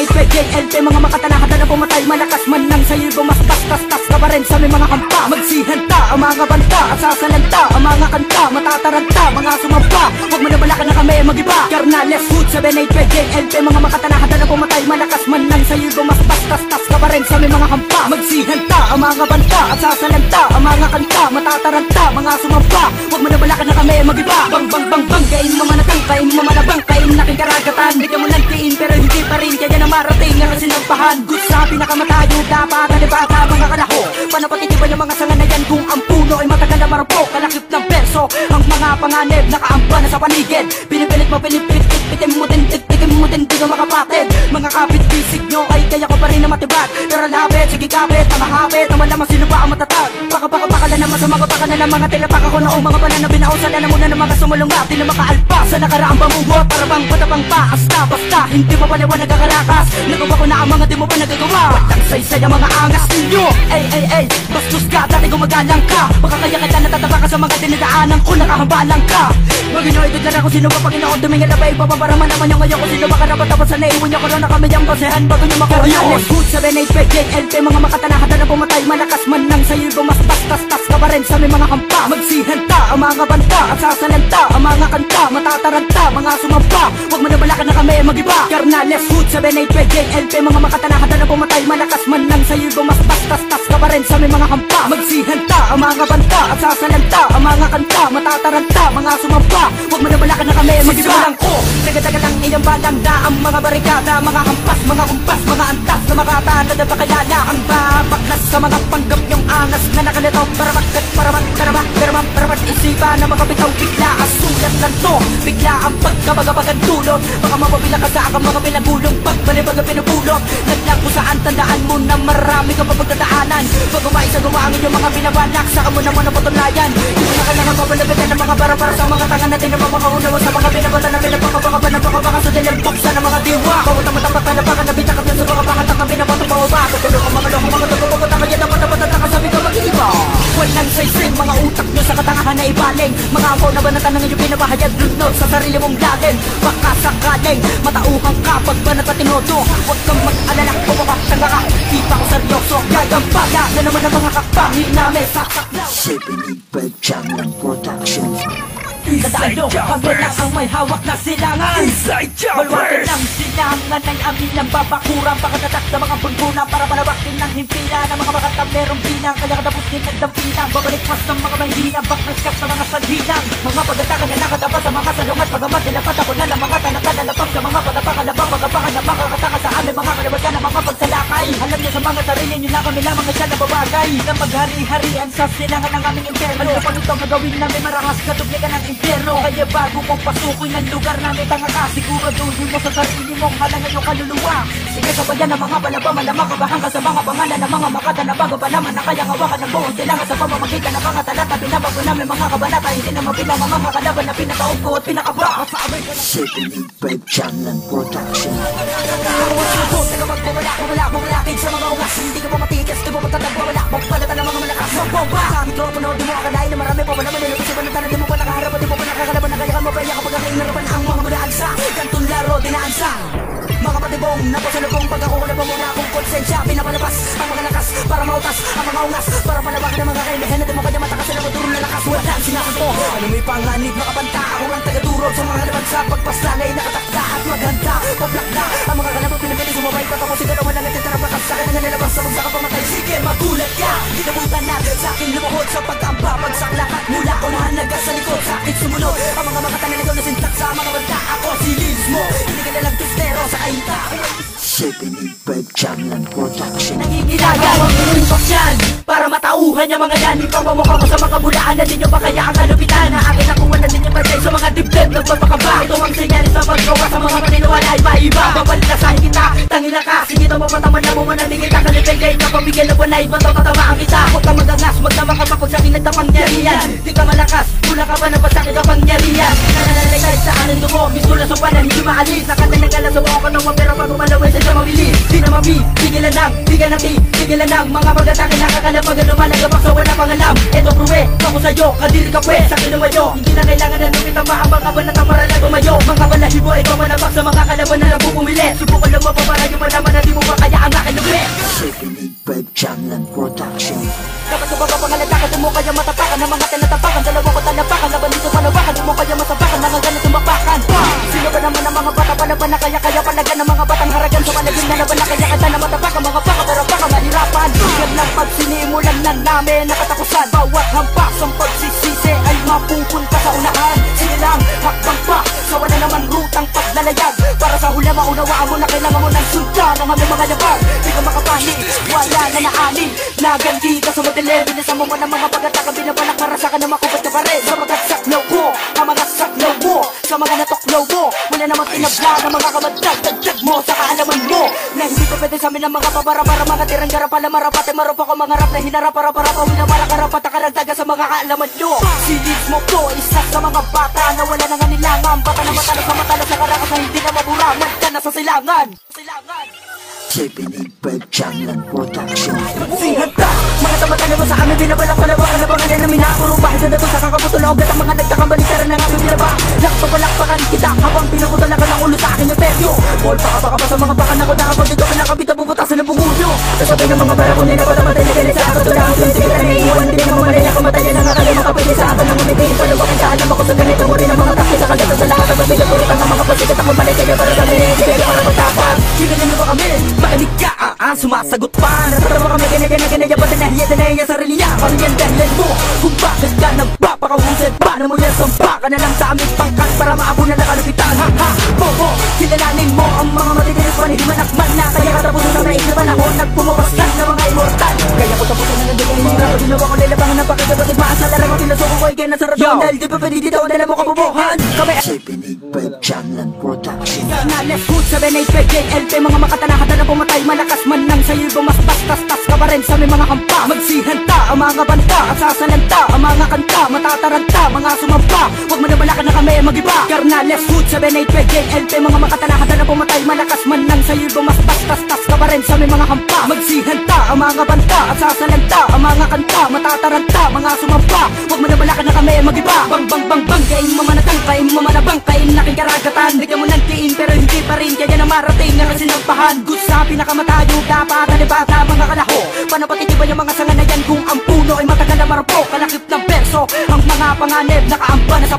JLP, mga makatanahan na pumatay. Malakas man lang sa'yo bumastas, tas ka pa rin sa may mga hampa. Magsihanta ang mga banta at sasalanta ang mga kanta. Matataranta, mga sumampa, huwag mo na balakan na kami mag-iba. Carnales Hood, 783 JLP, mga makatanahan na pumatay. Malakas man lang sa'yo bumastas, tas ka pa rin sa may mga hampa. Magsihanta ang mga banta at sasalanta ang mga kanta. Matataranta, mga sumampa, huwag mo na balakan na kami mag-iba. Bang bang bang bang, kain mo manatang, kain mo manabang, kain na king karagatan. Di ka mo nantiin pero hindi pa rin kaya na marating ang sinampahan. Good sa pinakamatayo, dapat alibata mga kalaho. Panapatitiban yung mga sanga na yan kung ang puno ay matagal na marupok. Kalakip ng perso, ang mga panganib nakaamba na sa paligid. Pinipilit mo, pinipilit mo din, tikim mo din, di ka makapatid. Mga kapit-bisig nyo ay kaya ko pa rin na matibat. Pero lapit, sige kapit, tamahapit, naman lamang sino ba ang matatag. Baka naman sa mga baka na lang mga tilapak ako noong mga banan na binao. Sana na muna ng mga sumulungat, di na makaalpa. Sa nakaraang pamugot, para bang patapang pa. Basta, hindi pa paliwan nagkakalakas. Nagawa ko na ang mga di mo pa nagagawa. Walang saysay ang mga angas ninyo. Ay, bastos ka, dati gumagalang ka. Baka kaya kita natataba ka sa mga dinadaanan ko. Nakahambalang ka. Maginoy, tignan ako sino ba Panginoon. Tumingin na ba ipapabarama naman yung ngayon. Kung sino ba karapat tapos sa naiwan nyo. Karoon na kami ang basehan bago nyo makuha. Hood, 783 JLP, mga makatanahan na pumatay. Malakas man lang sa'yo bumastas, tas ka pa rin sa may mga hampa. Magsihanta ang mga banta at sasalanta ang mga kanta. Matataranta, mga sumampa, huwag mo na balakan na kami mag-iba. Carnales Hood, 783 JLP, mga makatanahan na pumatay. Malakas man lang sa'yo bumastas, tas ka pa rin sa may mga hampa. Magsihanta ang mga banta at sasalanta ang mga kanta. Matataranta, mga sumampa, huwag mo na balakan na kami mag-iba. Sisimulan ko, taga-taga lang iyong balang na ang mga barikada. Mga hampas, mga kumpas, mga antas na makatana na pakilala. Ang babaklas sa mga panggap yung angas na nakalito. Para isipan na makabitaw bigla. Asulat lang to, bigla ang pagkabagabagan tulot. Baka mapabila ka sa akang mga pinagulong. Pagbalibag ang pinupulot. Naglang kung saan tandaan mo na marami ka papagdadaanan. Pag umay sa gumangin yung mga binabalak, saka mo naman ang patunayan. Hindi na kailangan papalabitan ng mga para sa mga tangan natin na mamakahunawa sa mga binabata na pinapakabaka sa dilang buksa ng mga diwa. Bawat ang matapat na napakan na bitakap yan sa mga pangatang ang binabato pa o ba. Pagkalo ang mga loko, mga tutubagot ang kanya dapat nakasabi ka mag-iiba. Walang saysay, mga utak nyo sa katangahan na ibaling. Mga ampaw na banatan ng inyong pinabahayag. Lunod sa sarili mong lalim. Baka sakaling matauhang ka pag banat at tinodo. Huwag kang mag-alala, pumapakang ka. Di pa ako seryoso, gagambala na naman ang mga kapangin namin. Saksak lang 785 Channel Production. Dadalo, hanggang lang ang may hawak na silangan. Malwagan ng silangan ay amin ang babakurang. Pagkatatak na mga bulbuna para palabakin ng himpila. Na mga makatang merong bilang, kaya katapusin nagdampilang. Babalik pas ng mga mahina, baklaskas sa mga sandilang. Mga pagkatakan na nakatapat sa mga salungat. Pagamat nila patapon na lang mga tanakalalapang. Sa mga patapakalabang, magapakan na makakataka sa amin. Mga kaliwagan na mga pagsalakay. Alam niyo sa mga sarili nyo na kami lamang siya na babagay. Na maghari-harian sa silangan ng aming impero. Ano pang itong gagawin namin marahas kadublikan ng impero. Kaya bago mong pasukin ang lugar namin, tanga ka, siguraduhin mo sa sarili mong halangan yung kaluluwa. Sige sabayan ng mga balaba, malamang kabahan ka sa mga pangalan ng mga makata na bago pa naman na kayang hawakan ng buong silangan sa pamamagitan ng mga talata. Binabago namin mga kabanata, hindi naman bilang ang mga kalaban na pinakaog ko at pinakabra. 785 Channel Production. Magpumalaking sa mga ungas, hindi ka pa matigas, di mo matatagwa, wala mong palata ng mga malakas. Magbomba sa mikropono, di mo akalain na marami pa naman nilulusin mo ng tanong, di mo pa nakaharap, di mo pa nakakalaban na kaya ka mapaya kapag nakainarapan ang mga madaansa. Gantong laro, dinaansa mga patibong, napasalubong pag ako na muna akong konsensya. Pinapalabas ang mga lakas para mautas ang mga ungas, para palabakan ang mga kaibigan na di mo kanya matakas na maturo na lakas. Walang sinasanto, ano may panganib makapanta. Ako ang tagadurog sa mga laban sa pagpasanay. Nakatakda at maghanda, pablakda ang mga kalabang pinipili. Sumabay pa tapos ikaw naman ang nagtitarapakas sa akin na nilabas sa bagsa ka pamatay. Sige magulat ka, kinabutan na sa akin lumuhod sa pagkamba. Pagsaklakat mula unahan nagas sa likod, sa akin sumunod ang mga makatanan ikaw na sintak sa mga banta. Ako si Liz mo, hindi ka nalang tustero sa kainta. 785 Channel Production. Nangingilaga, huwag ilimpak yan para matauhan yung mga yan. Ipamamukha mo sa mga bulaan na ninyo pa kaya ang kalupitan. Na akin nakuha na ninyo pasay sa mga dibdib nagpapakaba. Ito ang senyalis na paggawa sa mga paniniwala iba-iba. Babalilasahin kita, tangila ka, sige ito mapataman na mo mananingin ka. Kalipigay na pamigil na buwan na ibang tatamaan kita. Huwag ka magangas, magdama ka pa kung sa akin nagtapangyarihan. Di ka malakas, mula ka pa na pa sa akin kapangyarihan. Nananaligay sa anin mo, misula sa panan, hindi maalis. Nakatanagala sa buong kanong pero pag umalawin sa mabilis. Di na pigilan ng, pigilan ng mga pagkatake nakakalabagan lumalagabak sa wala pang alam. Eto pruwe, ako sa'yo, kadiri ka pwe, sa kinumayo. Hindi na kailangan na lumit ang mahabang kabanat ang maralang tumayo. Mga balahibo ay pamanabak sa mga kalaban na nagpupumili. Subukan lang mapaparayo malaman na di mo makaya ang aking lumi. Symphony Bed Jamlan Production. Dapat sa baba pangalatakan, di mo kaya matapakan ng mga tinatapakan. Dalawa ko talapakan, laban dito panawakan, di mo kaya masapakan, mga ganitong bakbakan. Sino ba naman ang mga bata palaban na kaya palagan ng mga batang haragan sa panagin na laban na kaya na matapakan. Mga baka pero baka mahirapan. Yan lang pag sinimulan na namin nakatapusan. Bawat hampas ang pagsisisi ay mapupunta sa unahan. Sige lang, hakbang pa sa wala naman rutang paglalayag. Para sa hula maunawaan mo na kailangan mo ng sundan ang aming mga labag. Di ka makapani, wala na naani. Nagandita sa madilim, binisan mo man ang mga pagkataka. Binabalak para sa ka na makupat ka pa rin. Sa mga saklaw ko, ang mga saklaw mo, sa mga natuklaw mo, wala naman tinabla ng mga kamadagdag mo sa kaalaman mo. Na hindi pa pwede sa amin ang mga pabara-para, mga tirang garapala, marapate, marupa ko mga rap na hinarap para winawala karapat na karagdaga sa mga kaalaman nyo. Silid mo ko, isa sa mga bata na wala nang anilangan. Bata na matalo sa karakas na hindi na mabura. Manda na sa silangan. Symphony Bed Jamlan Production. Sihanta, mga tamatala mo sa amin, binabalak palabakan na pangalan namin na puro bahid na dato sa kakaputulog at ang mga nagkakambalikaran ng aming binaba. Nakapagbalakpakan kita habang pinakutalakan ng ulo sa aking imperyo. Ball baka pa sa mga bakan ako nakapag dito pinakabita bubutasan ng bungulo. Kasabay ng mga para ko nila patamatay na galit sa akatulang sige na naiiwan, hindi na mamalay na kamatayan ang akala makapili sa akin ng umitin. Palawakan sa alam ako sa ganito mo rin ang mga takti sa kagata sa lahat. Ang mabigat ulit ang mga pasikat ako malay kaya para kami hindi para magtapang. Ginagano ba kami? Makinig ka, sumasagot pa. Natatawa kami ganaya ba dinahiya sa reliya. Paano yan dahilan mo? Kung bakit ka nagpapakahusad pa na mo yan sampa ka na lang sa aming pangkat para maabo na nakalupitan. Ha, bobo, kilalanin mo ang mga matitinis pa hindi manakman na. Kaya katapusin na naisipan ako nagpumapaslan ng mga immortal. Kaya ko tapusin na nandun ang hirap. Ginawa ko nilabangan ng pakikabatid maas na larang ang tinasuko ko ay kaya nasa radonal. Di pa pwede dito na mo kabubuhan. Kami Symphony Bed Jamlan Production. na left hook sa benay PJLP. Mga makatanakata na pumatay, malakas man nang sa'yo bumastas. Tas ka pa rin sa may mga hampa. Magsihanta ang mga banta at sasalanta ang mga kanta. Matataranta, mga sumampa. Huwag manabalakan na kami mag-iba. Carnales hood sa benay PJLP. Mga makatanakata na pumatay, malakas man nang sa'yo bumastas. Tas ka pa rin sa may mga hampa. Magsihanta ang mga banta at sasalanta ang mga kanta. Matataranta, mga sumampa. Huwag manabalakan na kami mag-iba. Bang bang bang bang, kain mamanatang, kain mamanabang, kain naking karagatan. Hindi ka mo nagtiin pero hindi pa rin kaya na marating na sinampahan. Good sa pinakamatayo, dapat alibata mga kalaho. Panapatitiba yung mga sanga na yan kung ang puno ay matagal na marupok. Kalakip ng perso, ang mga panganib nakaamba na sa